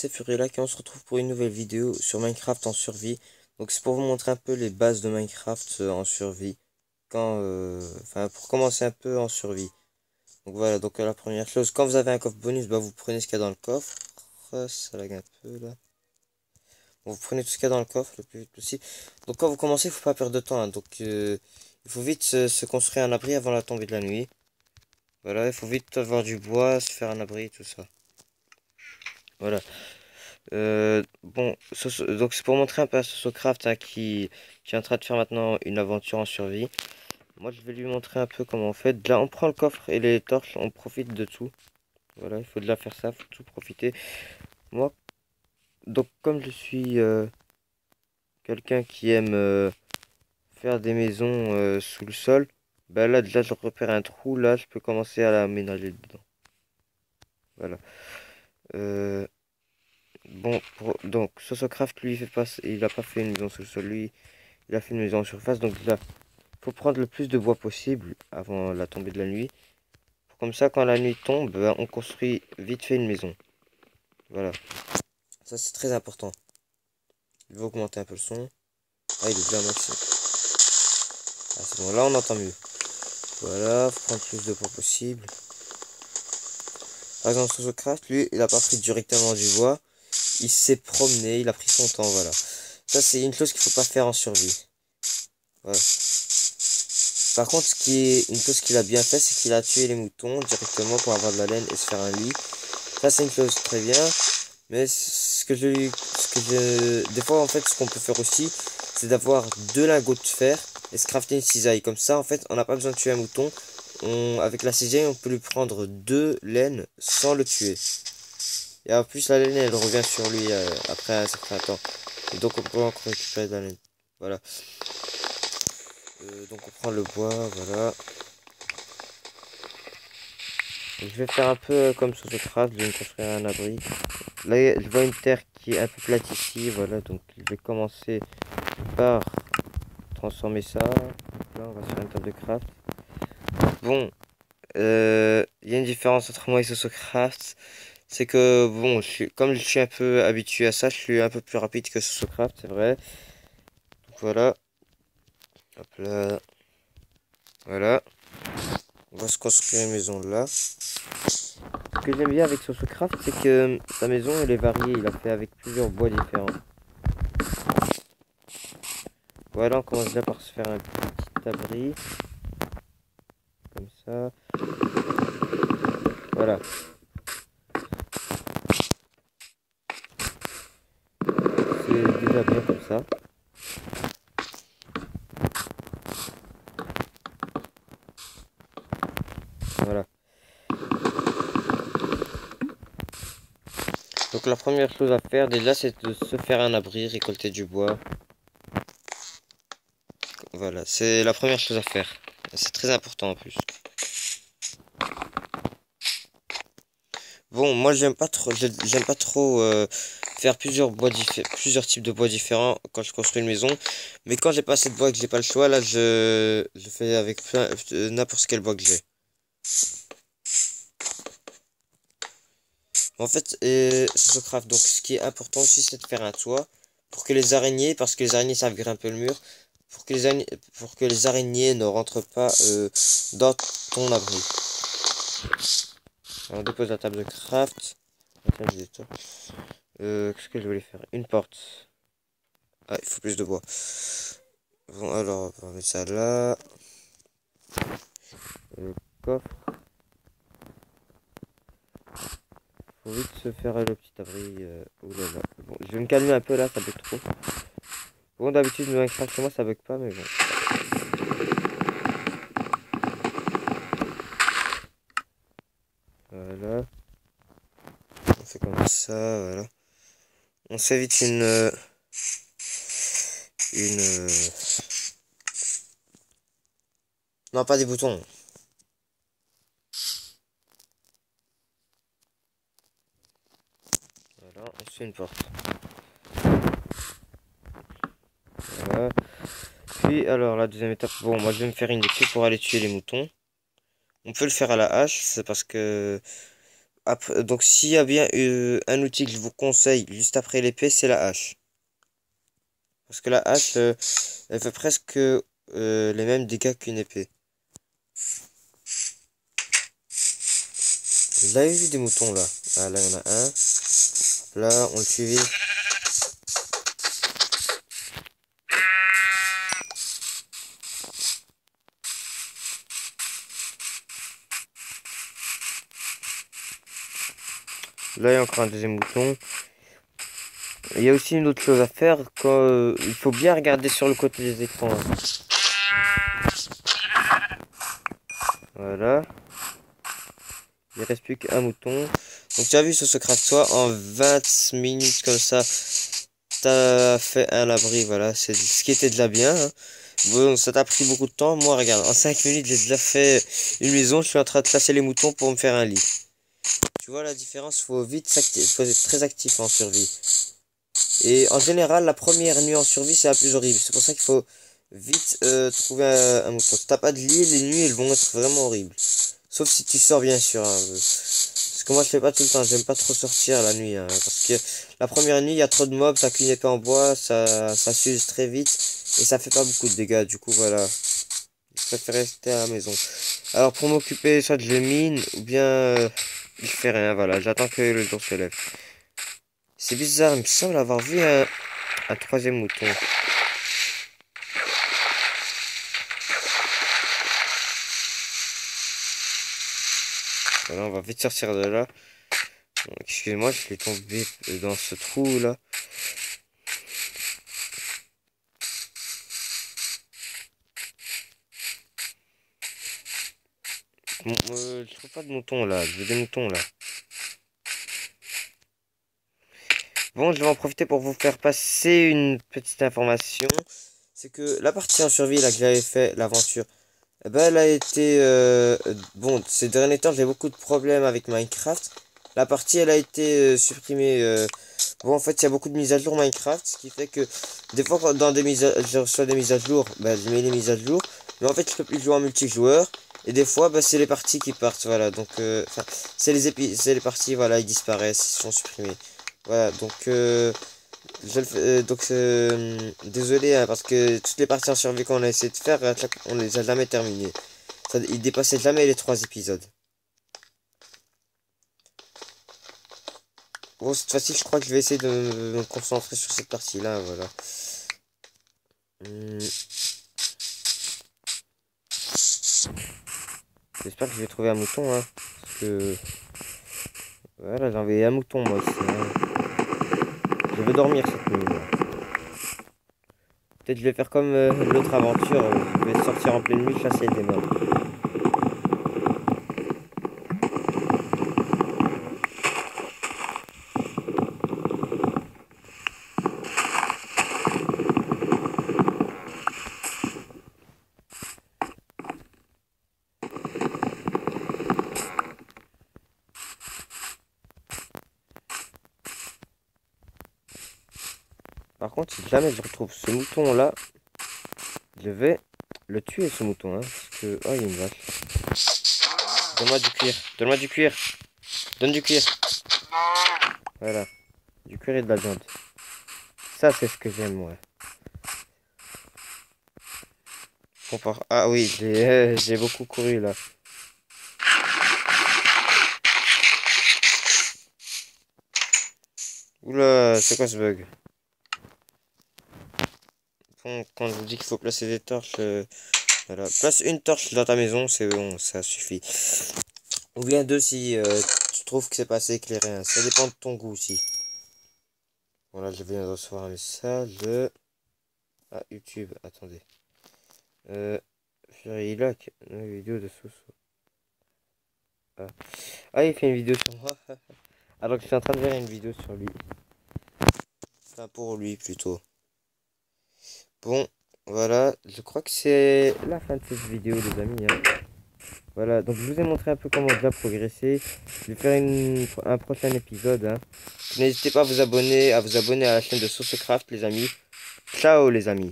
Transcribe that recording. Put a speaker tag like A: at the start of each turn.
A: c'est Furilac et on se retrouve pour une nouvelle vidéo sur Minecraft en survie. Donc c'est pour vous montrer un peu les bases de Minecraft en survie. Enfin pour commencer un peu en survie. Donc voilà, donc la première chose, quand vous avez un coffre bonus, bah vous prenez ce qu'il y a dans le coffre. Ça lag un peu là. Bon, vous prenez tout ce qu'il y a dans le coffre le plus vite possible. Donc quand vous commencez, il faut pas perdre de temps, hein. Donc il faut vite se construire un abri avant la tombée de la nuit. Voilà, il faut vite avoir du bois, se faire un abri, tout ça. Voilà. Bon, donc c'est pour montrer un peu à Sosocraft hein, qui est en train de faire maintenant une aventure en survie. Moi je vais lui montrer un peu comment on fait. Là on prend le coffre et les torches, on profite de tout. Voilà, il faut de la faire ça, faut tout profiter. Moi, donc comme je suis quelqu'un qui aime faire des maisons sous le sol, bah là déjà je repère un trou, là je peux commencer à l'aménager dedans. Voilà. Euh, bon, donc Sosocraft lui il a pas fait une maison sous le sol, lui il a fait une maison en surface, donc là faut prendre le plus de bois possible avant la tombée de la nuit. Comme ça, quand la nuit tombe, ben, on construit vite fait une maison. Voilà. Ça, c'est très important. Je vais augmenter un peu le son. Ah, il est déjà maxi. Ah, c'est bon. Là, on entend mieux. Voilà. Faut prendre plus de bois possible. Par exemple, Sosocraft, lui, il a pas pris directement du bois. Il s'est promené. Il a pris son temps. Voilà. Ça, c'est une chose qu'il faut pas faire en survie. Voilà. Par contre, une chose qu'il a bien fait, c'est qu'il a tué les moutons directement pour avoir de la laine et se faire un lit. Ça, c'est une chose très bien. Mais des fois, en fait, ce qu'on peut faire aussi, c'est d'avoir deux lingots de fer et se crafter une cisaille. Comme ça, en fait, on n'a pas besoin de tuer un mouton. Avec la cisaille, on peut lui prendre deux laines sans le tuer. Et en plus, la laine, elle revient sur lui après un certain temps. Et donc, on peut encore récupérer de la laine. Voilà. Donc, on prend le bois, voilà. Je vais faire un peu comme sur ce craft, je vais me construire un abri. Là, je vois une terre qui est un peu plate ici, voilà, donc je vais commencer par transformer ça. Donc là, on va faire une table de craft. Bon, il y a une différence entre moi et Sosocraft, c'est que, bon, comme je suis un peu habitué à ça, je suis un peu plus rapide que Sosocraft, c'est vrai. Donc voilà, hop là, voilà. On va se construire une maison là. Ce que j'aime bien avec Sosocraft, c'est que sa maison, elle est variée, il a fait avec plusieurs bois différents. Voilà, on commence déjà par se faire un petit abri. Comme ça. Voilà. C'est déjà bien comme ça. Voilà. Donc la première chose à faire déjà, c'est de se faire un abri, récolter du bois. Voilà, c'est la première chose à faire. C'est très important en plus. Bon, moi j'aime pas trop faire plusieurs types de bois différents quand je construis une maison. Mais quand j'ai pas assez de bois et que j'ai pas le choix, là je fais avec n'importe quel bois que j'ai. En fait, Sosocraft, donc ce qui est important aussi, c'est de faire un toit pour que les araignées, parce que les araignées savent grimper le mur, pour que les araignées ne rentrent pas dans ton abri. Alors, on dépose la table de craft. Qu'est-ce que je voulais faire? Une porte. Ah, il faut plus de bois. Bon, alors, on va mettre ça là. Le coffre. Faut vite se faire le petit abri. Oulala. Bon, je vais me calmer un peu là, ça bug trop. Bon, d'habitude, Minecraft chez moi, ça bug pas, mais bon. Voilà. On fait comme ça, voilà. On s'évite une... Non, pas des boutons. Voilà, on se fait une porte. Voilà. Puis, alors, la deuxième étape. Bon, moi, je vais me faire une épée pour aller tuer les moutons. On peut le faire à la hache, c'est parce que donc s'il y a bien un outil que je vous conseille juste après l'épée, c'est la hache. Parce que la hache, elle fait presque les mêmes dégâts qu'une épée. Là, il y a eu des moutons là. Ah, là, il y en a un. Là, on le suivit. Là, il y a encore un deuxième mouton. Il y a aussi une autre chose à faire. Quand, il faut bien regarder sur le côté des écrans. Hein. Voilà. Il reste plus qu'un mouton. Donc tu as vu sur ce craft toi en 20 minutes comme ça. T'as fait un abri. Voilà. C'est ce qui était déjà bien. Hein. Bon, ça t'a pris beaucoup de temps. Moi regarde. En 5 minutes j'ai déjà fait une maison. Je suis en train de placer les moutons pour me faire un lit. Tu vois la différence. Faut vite s'activer. Faut être très actif en survie. Et en général la première nuit en survie c'est la plus horrible. C'est pour ça qu'il faut vite trouver un mouton. Si t'as pas de lit, les nuits elles vont être vraiment horribles. Sauf si tu sors bien sûr. Hein. Parce que moi je fais pas tout le temps. J'aime pas trop sortir la nuit. Hein, parce que la première nuit il y a trop de mobs. T'as qu'une épée en bois. Ça s'use très vite. Et ça fait pas beaucoup de dégâts. Du coup voilà. Je préfère rester à la maison. Alors pour m'occuper soit je mine. Ou bien je fais rien. Voilà. J'attends que le jour se lève. C'est bizarre. Il me semble avoir vu un troisième mouton. Voilà, on va vite sortir de là. Excusez-moi, je suis tombé dans ce trou là. Bon, je trouve pas de moutons là, je veux des moutons là. Bon, je vais en profiter pour vous faire passer une petite information. C'est que la partie en survie là que j'avais fait, l'aventure, eh ben, elle a été... bon, ces derniers temps, j'ai beaucoup de problèmes avec Minecraft. La partie, elle a été supprimée. Bon, en fait, il y a beaucoup de mises à jour Minecraft, ce qui fait que des fois, quand dans des je reçois des mises à jour, ben, je mets les mises à jour. Mais en fait, je peux plus jouer en multijoueur. Et des fois, ben, c'est les parties qui partent, voilà. Donc, c'est les parties, voilà, ils disparaissent, ils sont supprimés. Voilà, donc... désolé hein, parce que toutes les parties en survie qu'on a essayé de faire, on les a jamais terminées. Ils dépassaient jamais les 3 épisodes. Bon, cette fois-ci, je crois que je vais essayer de me concentrer sur cette partie-là, voilà. J'espère que je vais trouver un mouton, hein. Parce que... Voilà, j'ai envoyé un mouton, moi, ici. Hein. Je veux dormir cette nuit, là. Peut-être je vais faire comme l'autre aventure. Je vais sortir en pleine nuit, chasser des mobs. Par contre, si jamais je retrouve ce mouton-là, je vais le tuer, ce mouton, hein. Parce que... Oh, il y a une vache. Donne-moi du cuir. Donne-moi du cuir. Donne du cuir. Voilà. Du cuir et de la viande. Ça, c'est ce que j'aime, moi. Ah oui, j'ai beaucoup couru, là. Oula, c'est quoi ce bug? Bon, quand je vous dis qu'il faut placer des torches... voilà. Place une torche dans ta maison, c'est bon, ça suffit. Ou bien deux si tu trouves que c'est pas assez éclairé. Hein. Ça dépend de ton goût aussi. Voilà, je viens de recevoir un message de... Ah, YouTube, attendez. Furilock, une vidéo de Soso. Ah, il fait une vidéo sur moi. Alors que je suis en train de faire une vidéo sur lui. Enfin, pour lui plutôt. Bon, voilà, je crois que c'est la fin de cette vidéo, les amis. Hein. Voilà, donc je vous ai montré un peu comment déjà progresser. Je vais faire un prochain épisode. Hein. N'hésitez pas à vous abonner à la chaîne de SosoCraft, les amis. Ciao, les amis.